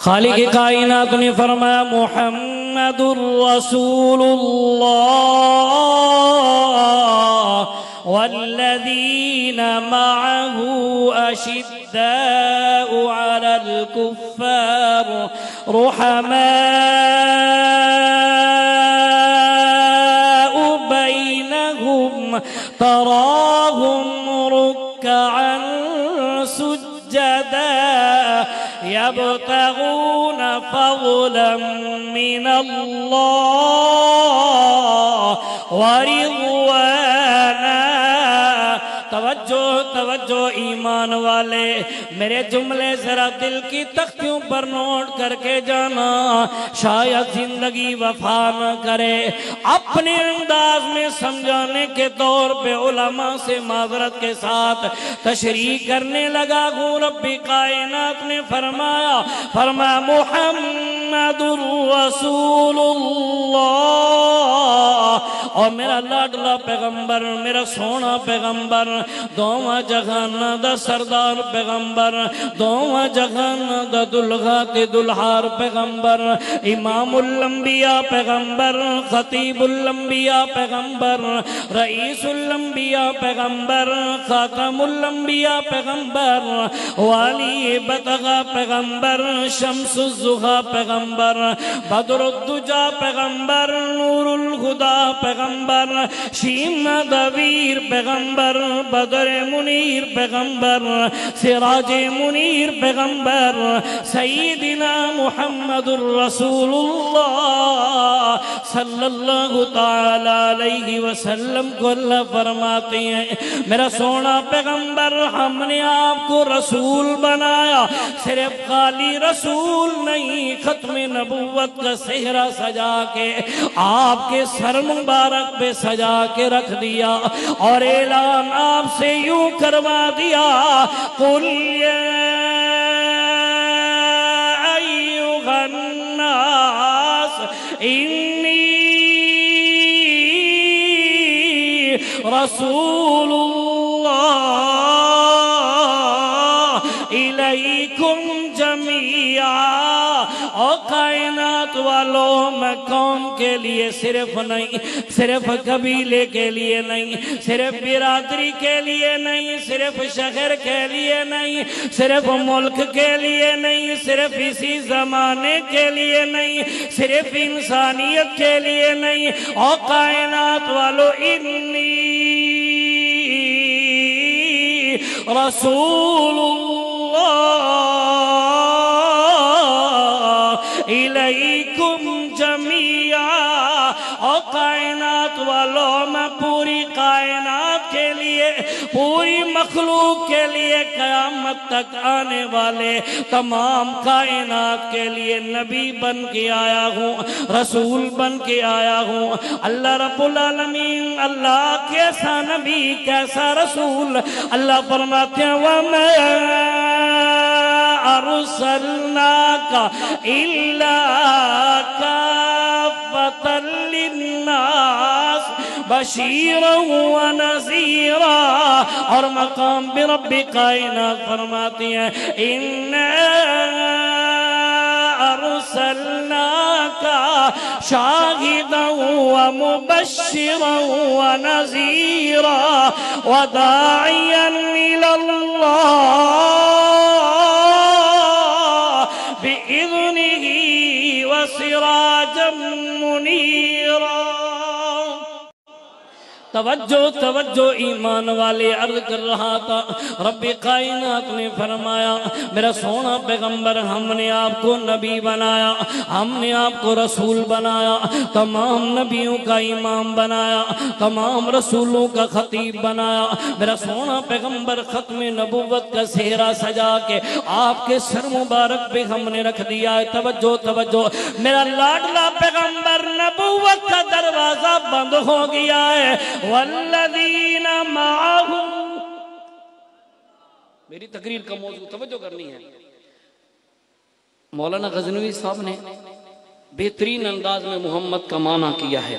خالق کائنات نے فرمایا محمد الرسول اللہ والذین معه اشداء على الكفار رحماء بینہم تراہم رکعا سجدا يبتغون فضلا من الله ورضوانا توجہ ایمان والے میرے جملے ذرا دل کی تختیوں پر نوٹ کر کے جانا، شاید زندگی وفا نہ کرے۔ اپنے انداز میں سمجھانے کے طور پہ علماء سے معذرت کے ساتھ تشریح کرنے لگا ہوں۔ رب کائنات نے فرمایا محمد الرسول اللہ، اور میرا لاڈلا پیغمبر، میرا سونا پیغمبر، دوواں جہان دا سردار پیغمبر، دوواں جہان دا دلہا تے دلہار پیغمبر، امام الانبیاء پیغمبر، خطیب الانبیاء پیغمبر، رئیس الانبیاء پیغمبر، خاتم الانبیاء پیغمبر، والی بتغا پیغمبر، شمس الزہا پیغمبر، بدر الدجا پیغمبر، نور الہدا پیغمبر، شیم دویر پیغمبر، بدر منیر پیغمبر، سراج منیر پیغمبر، سیدنا محمد الرسول اللہ صلی اللہ تعالی علیہ وسلم کو اللہ فرماتے ہیں میرا سونا پیغمبر، ہم نے آپ کو رسول بنایا، صرف خالی رسول نہیں، ختم نبوت کا صحرا سجا کے آپ کے سر مبارک پہ سجا کے رکھ دیا، اور اعلان آپ سے یوں کروا دیا، قُلْ يَا أَيُّهَا النَّاسِ إِنِّي رَسُولُ اللَّهِ إِلَيْكُمْ جَمِيعًا۔ اور کائنات والوں میں قوم کے لیے صرف نہیں، صرف قبیلے کے لیے نہیں، صرف برادری کے لیے نہیں، صرف شہر کے لیے نہیں، صرف ملک کے لیے نہیں، صرف اسی زمانے کے لیے نہیں، صرف انسانیت کے لیے نہیں، اور کائنات والوں انی رسول الیکم جمیعا۔ اور کائنات والوں میں پوری کائنات کے لیے، پوری مخلوق کے لیے، قیامت تک آنے والے تمام کائنات کے لیے نبی بن کے آیا ہوں، رسول بن کے آیا ہوں۔ اللہ رب العالمین، اللہ کیسا نبی کیسا رسول، اللہ فرماتے ہیں وَمَا أَرْسَلْنَاكَ إِلَّا كَافَّةً لِلنَّاسِ بشیرا ونذیرا۔ اور مقام برب کائنات فرماتی ہیں اِنَّا أَرْسَلْنَاكَ شَاهِدًا وَمُبَشِّرًا وَنَذِيرًا وَدَاعِيًا إِلَى اللَّهِ بِإِذْنِهِ وَسِرَاجًا مُنِيرًا۔ توجہ ایمان والے، عرض کر رہا تھا رب کائنات نے فرمایا میرا سونا پیغمبر، ہم نے آپ کو نبی بنایا، ہم نے آپ کو رسول بنایا، تمام نبیوں کا امام بنایا، تمام رسولوں کا خطیب بنایا۔ میرا سونا پیغمبر ختم نبوت کا صحرا سجا کے آپ کے سر مبارک پہ ہم نے رکھ دیا ہے۔ توجہ میرا لاڈلا پیغمبر، نبوت کا دروازہ بند ہو گیا ہے، والذین معه۔ میری تقریر کا موضوع توجہ کرنی ہے۔ مولانا غزنوی صاحب نے بہترین انداز میں محمد کا معنی کیا ہے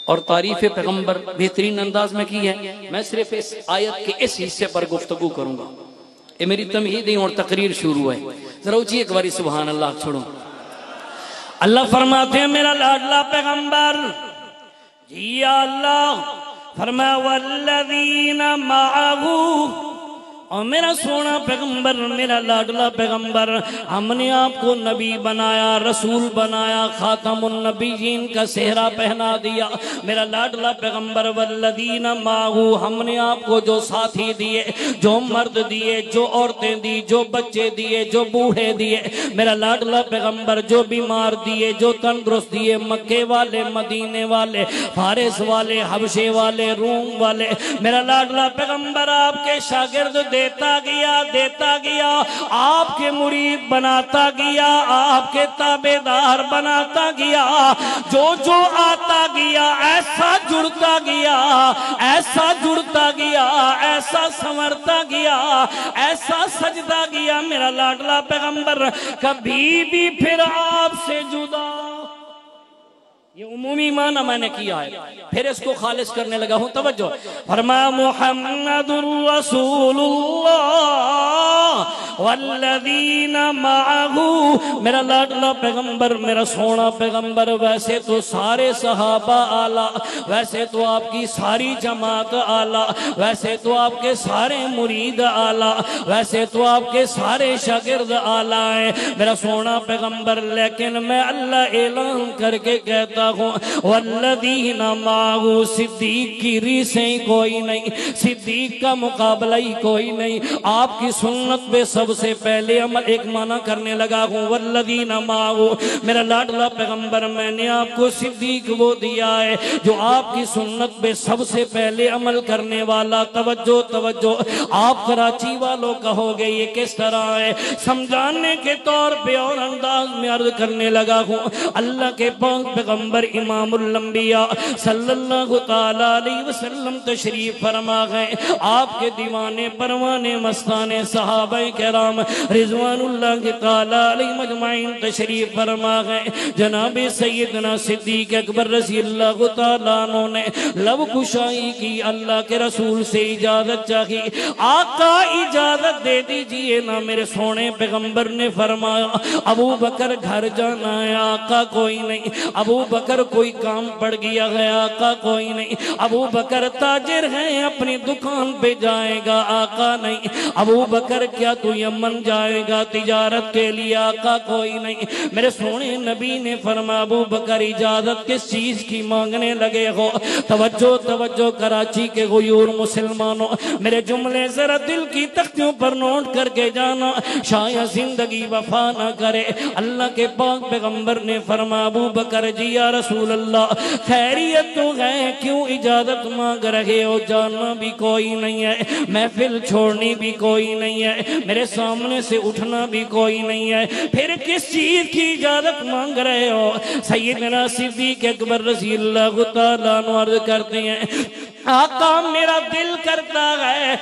اور تعریف پیغمبر بہترین انداز میں کی ہے۔ میں صرف اس آیت کے اس حصے پر گفتگو کروں گا، یہ میری تمہیدی اور تقریر شروع ہے۔ ذرا اونچی ایک باری سبحان اللہ چھوڑو. اللہ فرماتے ہیں میرا لاڈلا پیغمبر یا اللہ فرمایا والذین معہو، اور میرا سونا پیغمبر میرا لاڈلا پیغمبر ہم نے آپ کو نبی بنایا، رسول بنایا، خاتم النبیین کا صحرا پہنا دیا. میرا لاڈلا پیغمبر والذین معہو، ہم نے آپ کو جو ساتھی دیے، جو مرد دیے، جو عورتیں دی، جو بچے دیے، جو بوڑھے دیے، میرا لاڈلا پیغمبر جو بیمار دیے، جو تندرست دیے، مکے والے، مدینے والے، فارس والے، حبشے والے، روم والے، میرا لاڈلا پیغمبر آپ کے شاگرد دیتا گیا، آپ کے مرید بناتا گیا، آپ کے تابعدار بناتا گیا. جو آتا گیا ایسا جڑتا گیا، ایسا جڑتا گیا، ایسا سنورتا گیا، ایسا سجدہ گیا. میرا لاڈلا پیغمبر کبھی بھی پھر آپ سے جدا. یہ عمومی معنی میں نے کیا ہے، پھر اس کو خالص کرنے لگا ہوں. توجہ فرمایا محمد رسول اللہ والذین معہو، میرا لاڈلا پیغمبر میرا سونا پیغمبر ویسے تو سارے صحابہ اعلیٰ، ویسے تو آپ کی ساری جماعت اعلیٰ، ویسے تو آپ کے سارے مرید اعلیٰ، ویسے تو آپ کے سارے شاگرد اعلیٰ ہیں میرا سونا پیغمبر، لیکن میں اللہ اعلان کر کے کہتا ہوں والذین معہو، صدیق کی ریسیں کوئی نہیں، صدیق کا مقابلہ ہی کوئی نہیں. آپ کی سنت پہ سب سے پہلے عمل، ایک معنی کرنے لگا ہوں والذین معہو، میرا لاڈلا پیغمبر میں نے آپ کو صدیق وہ دیا ہے جو آپ کی سنت پہ سب سے پہلے عمل کرنے والا. توجہ توجہ، آپ کراچی والوں کہو گے یہ کس طرح ہے، سمجھانے کے طور پہ اور انداز میں عرض کرنے لگا ہوں. اللہ کے پاک پیغمبر امام الانبیاء صلی اللہ تعالی علیہ وسلم تشریف فرما گئے. آپ کے دیوانے پروانے مستانے صحابہ کرام رضوان اللہ تعالی علیہ مجمعین تشریف فرما گئے. جناب سیدنا صدیق اکبر رضی اللہ تعالیٰ عنہ نے لب کشائی کی، اللہ کے رسول سے اجازت چاہی. آقا اجازت دے دیجئے نا. میرے سونے پیغمبر نے فرمایا ابو بکر گھر جانا ہے. آقا کوئی نہیں. ابو بکر کوئی کام پڑ گیا ہے. آقا کوئی نہیں. ابو بکر تاجر ہیں، اپنی دکان پہ جائے گا. آقا نہیں. ابو بکر کیا تو یمن جائے گا تجارت کے لیے؟ آقا کوئی نہیں. میرے سونے نبی نے فرمایا ابو بکر اجازت کس چیز کی مانگنے لگے ہو؟ توجہ توجہ کراچی کے غیور مسلمانوں، میرے جملے ذرا دل کی تختیوں پر نوٹ کر کے جانا، شاید زندگی وفا نہ کرے. اللہ کے پاک پیغمبر نے فرمایا ابو بکر جی یا رسول اللہ خیریت تو ہے، کیوں اجازت مانگ رہے ہو؟ جانا بھی کوئی نہیں ہے، محفل چھوڑنی بھی کوئی نہیں ہے، میرے سامنے سے اٹھنا بھی کوئی نہیں ہے، پھر کس چیز کی اجازت مانگ رہے ہو؟ سیدنا صدیق اکبر رضی اللہ تعالیٰ عنہ عرض کرتے ہیں آقا میرا دل کرتا ہے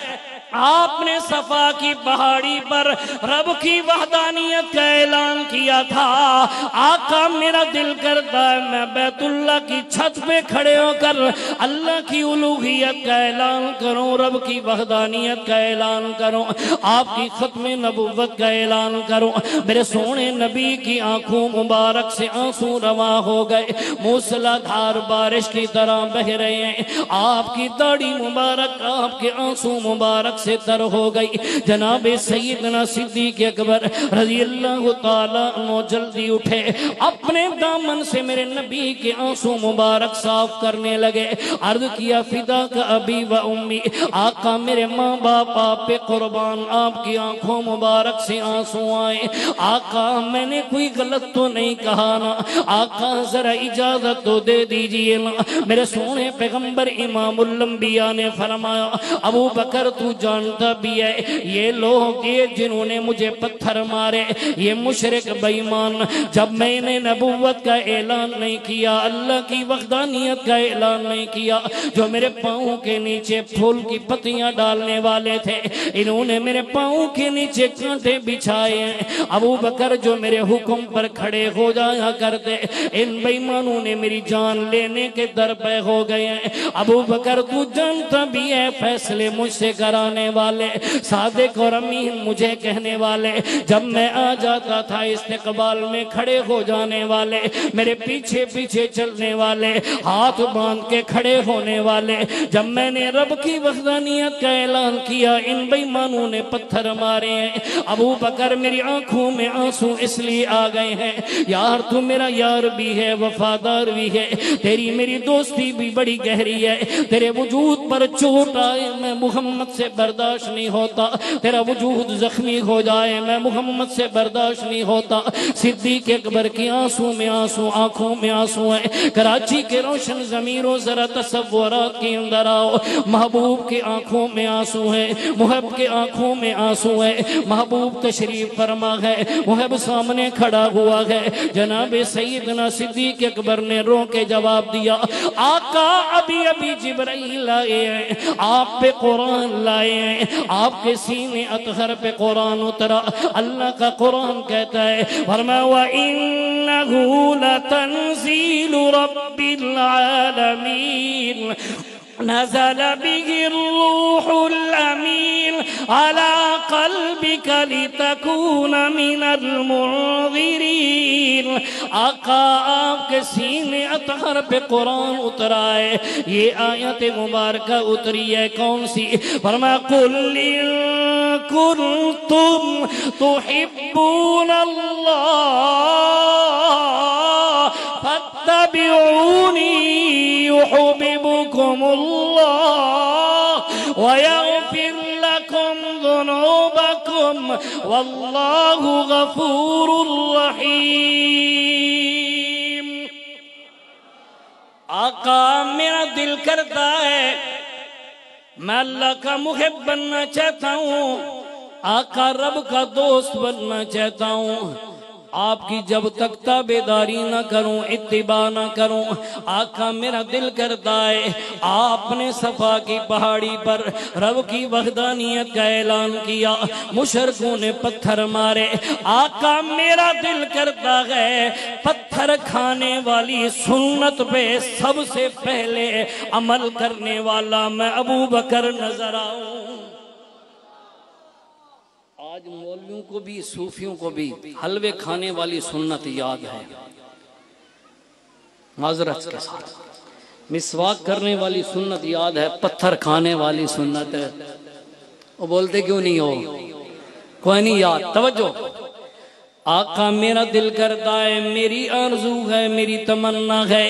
آپ نے صفا کی پہاڑی پر رب کی وحدانیت کا اعلان کیا تھا. آقا میرا دل کرتا ہے میں بیت اللہ کی چھت پہ کھڑے ہو کر اللہ کی الوہیت کا اعلان کروں، رب کی وحدانیت کا اعلان کروں، آپ کی ختم نبوت کا اعلان کروں. میرے سونے نبی کی آنکھوں مبارک سے آنسو رواں ہو گئے، موسلا دھار بارش کی طرح بہ رہے ہیں. آپ کی داڑھی مبارک، آپ کے آنسو مبارک سے تر ہو گئی. جناب سیدنا صدیق اکبر رضی اللہ تعالیٰ عنہ جلدی اٹھے، اپنے دامن سے میرے نبی کے آنسو مبارک صاف کرنے لگے. عرض کیا فدا کا ابی و امی، آقا میرے ماں باپ آپ پہ قربان، آپ کی آنکھوں مبارک سے آنسو آئے. آقا میں نے کوئی غلط تو نہیں کہا نا؟ آقا ذرا اجازت تو دے دیجئے نا. میرے سونے پیغمبر امام الانبیاء نے فرمایا ابو بکر تو جانتا بھی ہے یہ لوگ یہ جنہوں نے مجھے پتھر مارے، یہ مشرک بے ایمان، جب میں نے نبوت کا اعلان نہیں کیا، اللہ کی وحدانیت کا اعلان نہیں کیا، جو میرے پاؤں کے نیچے پھول کی پتیاں ڈالنے والے تھے انہوں نے میرے پاؤں کے نیچے کانٹے بچھائے ہیں. ابو بکر جو میرے حکم پر کھڑے ہو جایا کرتے، ان بے ایمانوں نے میری جان لینے کے در پہ ہو گئے ہیں. ابو بکر تو جانتا بھی ہے فیصلے مجھ سے کرانے جانے والے، صادق اور امین مجھے کہنے والے، جب میں آ جاتا تھا استقبال میں کھڑے ہو جانے والے، میرے پیچھے پیچھے چلنے والے، ہاتھ باندھ کے کھڑے ہونے والے۔ جب میں نے رب کی وحدانیت کا اعلان کیا، ان بے ایمانوں نے پتھر مارے ہیں۔ ابو بکر میری آنکھوں میں آنسو اس لیے آ گئے ہیں، یار تو میرا یار بھی ہے، وفادار بھی ہے، تیری میری دوستی بھی بڑی گہری ہے، تیرے وجود پر چوٹ آئے میں محمد سے برداشت نہیں ہوتا، تیرا وجود زخمی ہو جائے میں محمد سے برداشت نہیں ہوتا۔ صدیق اکبر کی آنسو میں آنسو، آنکھوں میں آنسو ہیں۔ کراچی کے روشن ضمیروں ذرا تصورات کے اندر آؤ، محبوب کی آنکھوں میں آنسو ہیں، محب کے آنکھوں میں آنسو ہیں، محبوب تشریف فرما ہے، محب سامنے کھڑا ہوا ہے۔ جناب سیدنا صدیق اکبر نے رو کے جواب دیا، آقا ابھی ابھی جبرائیل لائے ہیں، آپ پہ قرآن لائے ہیں، آپ کے سینے اطہر پہ قرآن اترا۔ اللہ کا قرآن کہتا ہے، فرمایا وَإِنَّهُ لَتَنزِيلُ رَبِّ الْعَالَمِينَ نزل به الروح الأمين على قلبك لتكون من المنذرين۔ آقا آپ کے سینے اطہر پہ قرآن اترا ہے، یہ آیت مبارکہ اتری ہے کون سی؟ فرمایا قُلْ إِن كُنتُمْ تُحِبُّونَ اللَّهَ فَاتَّبِعُونِي يُحْبِبْكُمُ اللَّهُ وَيَغْفِرْ لَكُمْ ذُنُوبَكُمْ وَاللَّهُ غَفُورٌ رَحِيمٌ۔ آقا میرا دل کرتا ہے میں اللہ کا محب بننا چاہتا ہوں، آقا رب کا دوست بننا چاہتا ہوں، آپ کی جب تک تابعداری نہ کروں، اتباع نہ کروں، آقا میرا دل کرتا ہے۔ آپ نے صفا کی پہاڑی پر رب کی وحدانیت کا اعلان کیا، مشرکوں نے پتھر مارے، آقا میرا دل کرتا ہے پتھر کھانے والی سنت پہ سب سے پہلے عمل کرنے والا میں ابو بکر نظر آؤں۔ آج مولویوں کو بھی صوفیوں کو بھی حلوے کھانے والی سنت یاد ہے، معذرت کے ساتھ مسواک کرنے والی سنت یاد ہے، پتھر کھانے والی سنت ہے۔ وہ بولتے کیوں نہیں ہو؟ کوئی نہیں یاد؟ توجہ، آقا میرا دل کرتا ہے، میری آرزو ہے، میری تمنا ہے،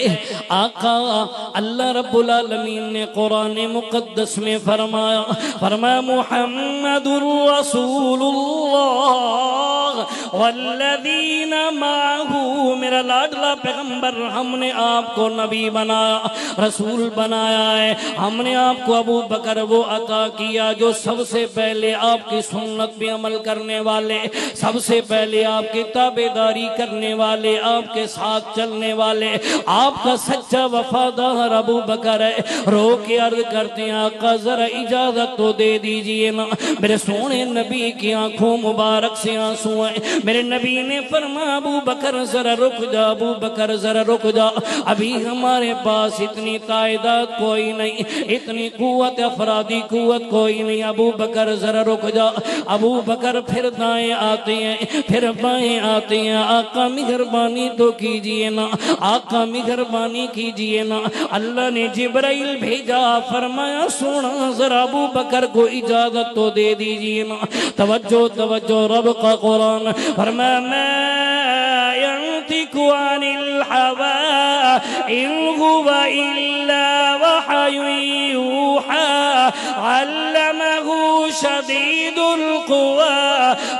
آقا اللہ رب العالمین نے قرآن مقدس میں فرمایا محمد رسول اللہ والذین معہ، میرا لاڈلا پیغمبر، ہم نے آپ کو نبی بنایا، رسول بنایا ہے، ہم نے آپ کو ابو بکر وہ عطا کیا جو سب سے پہلے آپ کی سنت پہ عمل کرنے والے، سب سے پہلے آپ کی تابعداری کرنے والے، آپ کے ساتھ چلنے والے، آپ کا سچا وفادار ابو بکر ہے۔ رو کے عرض کرتے ہیں آقا ذرا اجازت تو دے دیجئے نا، میرے سونے نبی کی آنکھوں مبارک سے آنسو ہیں۔ میرے نبی نے فرمایا ابو بکر ذرا رک جا، ابو بکر ذرا رک جا، ابھی ہمارے پاس اتنی تعداد کوئی نہیں، اتنی قوت افرادی قوت کوئی نہیں، ابو بکر ذرا رک جا۔ ابو بکر پھر دائیں آتے ہیں، پھر بائیں آتے ہیں، آقا مہربانی تو کیجئے نا، آقا مہربانی کیجئے نا۔ اللہ نے جبرائیل بھیجا، فرمایا سونا ذرا ابو بکر کو اجازت تو دے دیجئے نا۔ توجہ توجہ، رب کا قرآن فرمایا ما ينطق عن الهوى إن هو إلا وحي يوحى علمه شديد القوى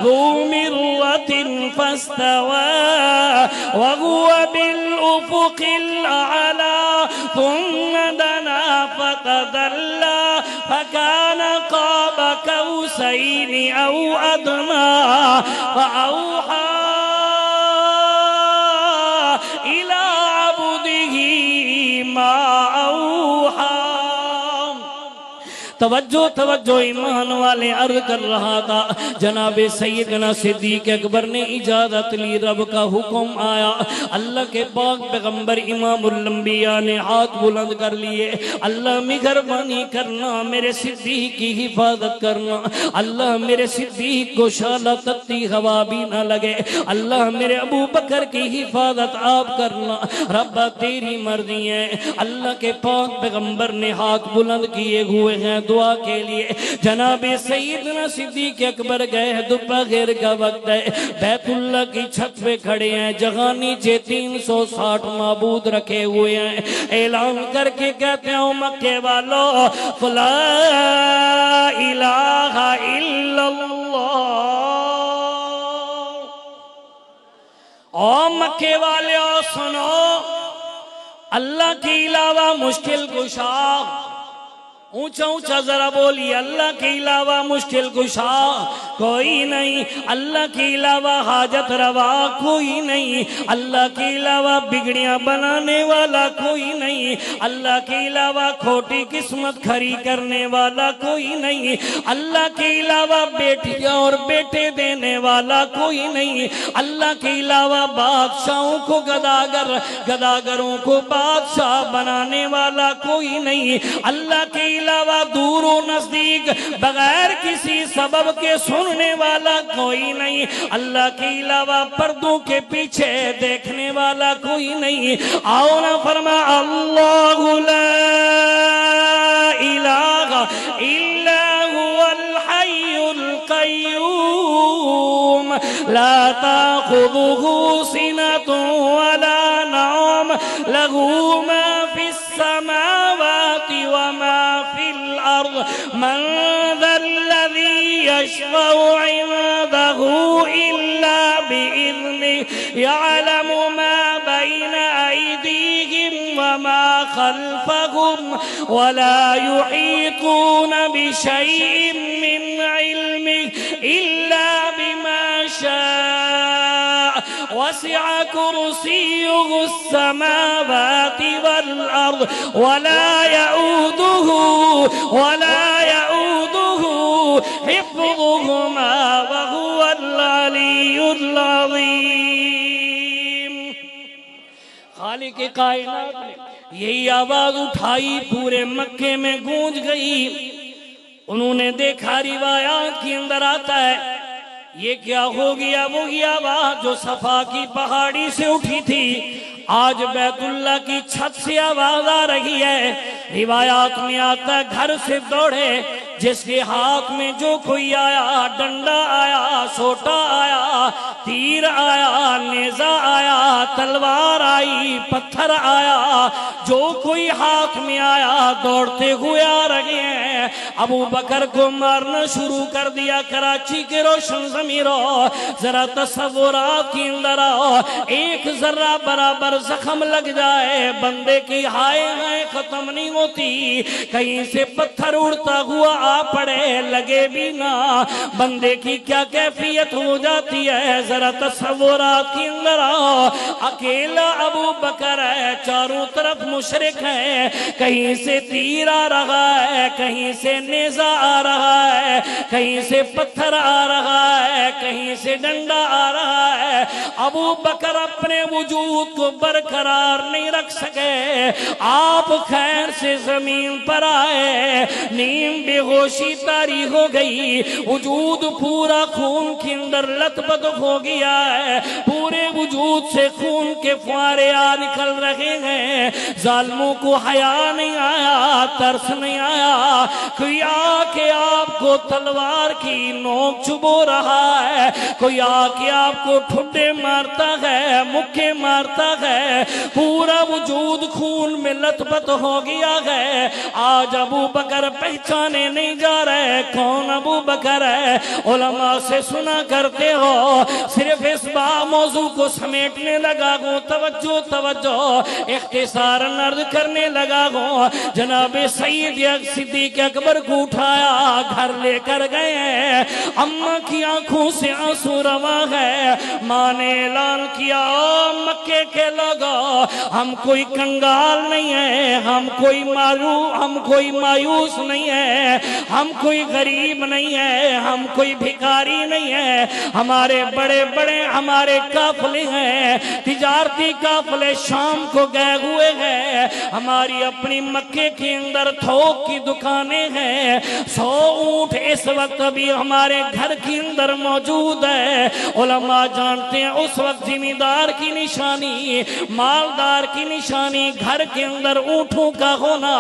ذو مرة فاستوى وهو بالأفق الأعلى ثم دنا فتدلى فكان قاب قوسين أو أدنى فأوحى إلى عبده ما أوحى۔ توجہ توجہ ایمان والے عرض کر رہا تھا جناب سیدنا صدیق اکبر نے اجازت لی رب کا حکم آیا اللہ کے پاک پیغمبر امام الانبیاء نے ہاتھ بلند کر لیے اللہ مہربانی کرنا میرے صدیق کی حفاظت کرنا اللہ میرے صدیق کو شعلہ تتی ہوا بھی نہ لگے اللہ میرے ابو بکر کی حفاظت آپ کرنا رب تیری مرضی ہے اللہ کے پاک پیغمبر نے ہاتھ بلند کیے ہوئے ہیں دعا کے لیے جناب سیدنا صدیق اکبر گئے دوپہر کا وقت ہے بیت اللہ کی چھت پہ کھڑے ہیں جگہ نیچے 360 معبود رکھے ہوئے ہیں اعلان کر کے کہتے ہیں مکے والو لا الہ الا اللہ او مکے والے سنو اللہ کے علاوہ مشکل کشا اونچا اونچا ذرا بولی اللہ کے علاوہ مشکل کشا کوئی نہیں اللہ کے علاوہ حاجت روا کوئی نہیں اللہ کے علاوہ بگڑیاں بنانے والا کوئی نہیں اللہ کے علاوہ کھوٹی قسمت کھری کرنے والا کوئی نہیں اللہ کے علاوہ بیٹیاں اور بیٹے دینے والا کوئی نہیں اللہ کے علاوہ بادشاہوں کو گداگر گداگروں کو بادشاہ بنانے والا کوئی نہیں اللہ کے علاوہ دور و نزدیک بغیر کسی سبب کے سننے والا کوئی نہیں اللہ کے علاوہ پردوں کے پیچھے دیکھنے والا کوئی نہیں آؤ نہ فرما اللہ لا الہ الا هو الحی القیوم لا تأخذه سنة ولا نوم له ما في السماوات وما في الأرض من ذا الذي يشفع عنده إلا بإذنه يعلم ما بين أيديهم وما خلفهم ولا يحيطون بشيء من علمه إلا بما شاء وسع كرسيه السماوات والأرض ولا يؤوده حفظهما وهو العلي العظيم خالق کائنات نے یہی آواز اٹھائی پورے مکے میں گونج گئی انہوں نے دیکھا روایات کے اندر آتا ہے یہ کیا ہو گیا وہ آواز جو صفا کی پہاڑی سے اٹھی تھی آج بیت اللہ کی چھت سے آواز آ رہی ہے روایات میں آتا ہے گھر سے دوڑے جس کے ہاتھ میں جو کوئی آیا ڈنڈا آیا سوٹا آیا تیر آیا نیزہ آیا تلوار آئی پتھر آیا جو کوئی ہاتھ میں آیا دوڑتے ہوئے آ رہے ہیں ابو بکر کو مارنا شروع کر دیا کراچی کے روشن ضمیروں ذرا تصورات کی اندر آؤ ایک ذرہ برابر زخم لگ جائے بندے کی ہائے ہائے ختم نہیں ہوتی کہیں سے پتھر اڑتا ہوا آ پڑے لگے بھی نہ بندے کی کیا کیفیت ہو جاتی ہے ذرا تصورات کی اندر آؤ اکیلا ابو بکر ہے چاروں طرف مشرک ہے کہیں سے تیر آ رہا ہے کہیں سے نیزہ آ رہا ہے کہیں سے پتھر آ رہا ہے کہیں سے ڈنڈا آ رہا ہے ابو بکر اپنے وجود کو برقرار نہیں رکھ سکے آپ خیر سے زمین پر آئے نیم بے ہوشی طاری ہو گئی وجود پورا خون کے اندر لطبت ہو گیا ہے پورے وجود سے خون کے فوارے نکل رہے ہیں ظالموں کو حیا نہیں آیا ترس نہیں آیا کوئی آ کے آپ کو تلوار کی نوک چبو رہا ہے کوئی آ کے آپ کو ٹھڈے مارتا ہے مکے مارتا ہے پورا وجود خون میں لطبت ہو گیا ہے آج ابو بکر پہچانے نہیں جا رہے کون ابو بکر ہے علماء سے سنا کرتے ہو صرف اس موضوع کو سمیٹنے لگا گو توجہ اختصار نرد کرنے لگا گو جناب سید صدیق اکبر کو اٹھایا گھر لے کر گئے ہیں۔ اماں کی آنکھوں سے آنسو رواں ہے۔ ماں نے اعلان کیا مکے کے لوگوں، ہم کوئی کنگال نہیں ہے، ہم کوئی مایوس نہیں ہے، ہم کوئی غریب نہیں ہے، ہم کوئی بھکاری نہیں ہے۔ ہمارے بڑے بڑے ہمارے قافلے ہیں، تجارتی قافلے شام کو گئے ہوئے ہیں۔ ہماری اپنی مکے کے اندر تھوک کی دکانیں ہیں۔ 100 اونٹ اس وقت ابھی ہمارے گھر کے اندر موجود ہے۔ علماء جانتے ہیں اس وقت زمیندار کی نشانی، مالدار کی نشانی گھر کے اندر اونٹوں کا ہونا۔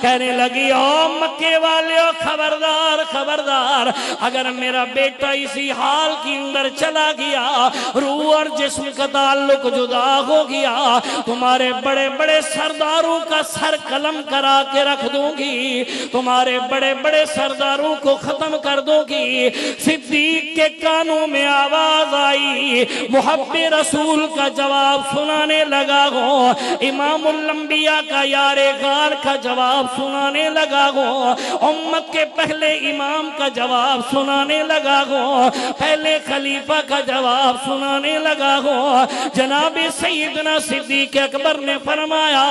کہنے لگی او مکے والے خبردار خبردار، اگر میرا بیٹا اسی حال کی اندر چلا گیا، روح اور جسم کا تعلق جدا ہو گیا، تمہارے بڑے بڑے سرداروں کا سر قلم کرا کے رکھ دوں گی، تمہارے بڑے بڑے سرداروں کو ختم کر دوں گی۔ صدیق کے کانوں میں آواز آئی، محب رسول کا جواب سنانے لگا ہوں، امام الانبیاء کا یار غار کا جواب سنانے لگا ہوں، امت کے پہلے امام کا جواب سنانے لگا ہوں، پہلے خلیفہ کا جواب سنانے لگا ہوں۔ جناب سیدنا صدیق اکبر نے فرمایا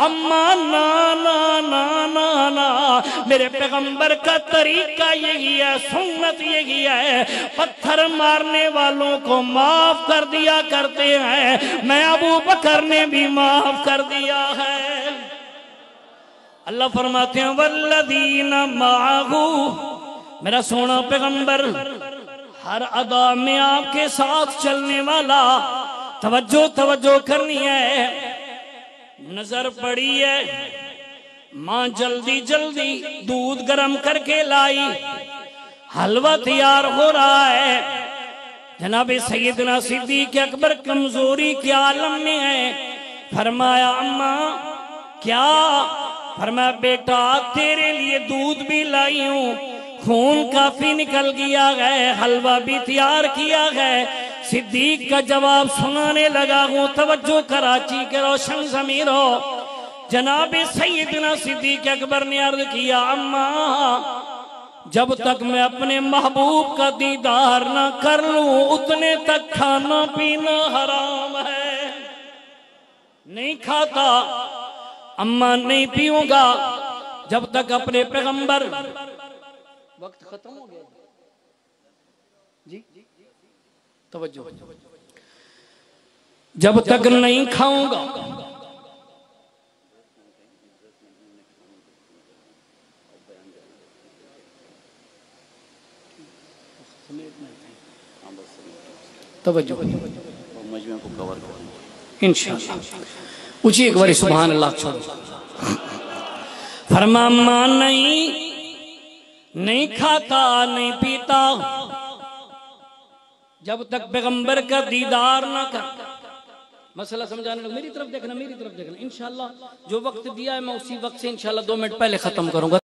اماں نا نا نا نا نا، میرے پیغمبر کا طریقہ یہی ہے، سنت یہی ہے، پتھر مارنے والوں کو معاف کر دیا کرتے ہیں، میں ابو بکر نے بھی معاف کر دیا ہے۔ اللہ فرماتے ہیں والذین معہ، میرا سونا پیغمبر ہر ادا میں آپ کے ساتھ چلنے والا۔ توجہ کرنی ہے، نظر پڑی ہے، ماں جلدی دودھ گرم کر کے لائی، حلوہ تیار ہو رہا ہے۔ جناب سیدنا صدیق اکبر کمزوری کے عالم میں ہے۔ فرمایا اماں کیا؟ فرمایا بیٹا تیرے لیے دودھ بھی لائی ہوں، خون کافی نکل گیا ہے، حلوہ بھی تیار کیا ہے۔ صدیق کا جواب سنانے لگا ہوں، توجہ کراچی کے روشن ضمیروں۔ جناب سیدنا صدیق اکبر نے عرض کیا اماں جب تک میں اپنے محبوب کا دیدار نہ کر لوں اتنے تک کھانا پینا حرام ہے، نہیں کھاتا اماں، نہیں پیوں گا جب تک اپنے پیغمبر۔ وقت ختم ہو گیا جی، توجہ، جب تک نہیں کھاؤں گا توجہ مجمع کو کور کریں انشاءاللہ۔ اچھی ایک باری سبحان اللہ چھوڑ۔ فرما ماں نہیں کھاتا نہیں پیتا جب تک پیغمبر کا دیدار نہ کر۔ مسئلہ سمجھانے لگا، میری طرف دیکھنا انشاءاللہ جو وقت دیا ہے میں اسی وقت سے انشاءاللہ 2 منٹ پہلے ختم کروں گا۔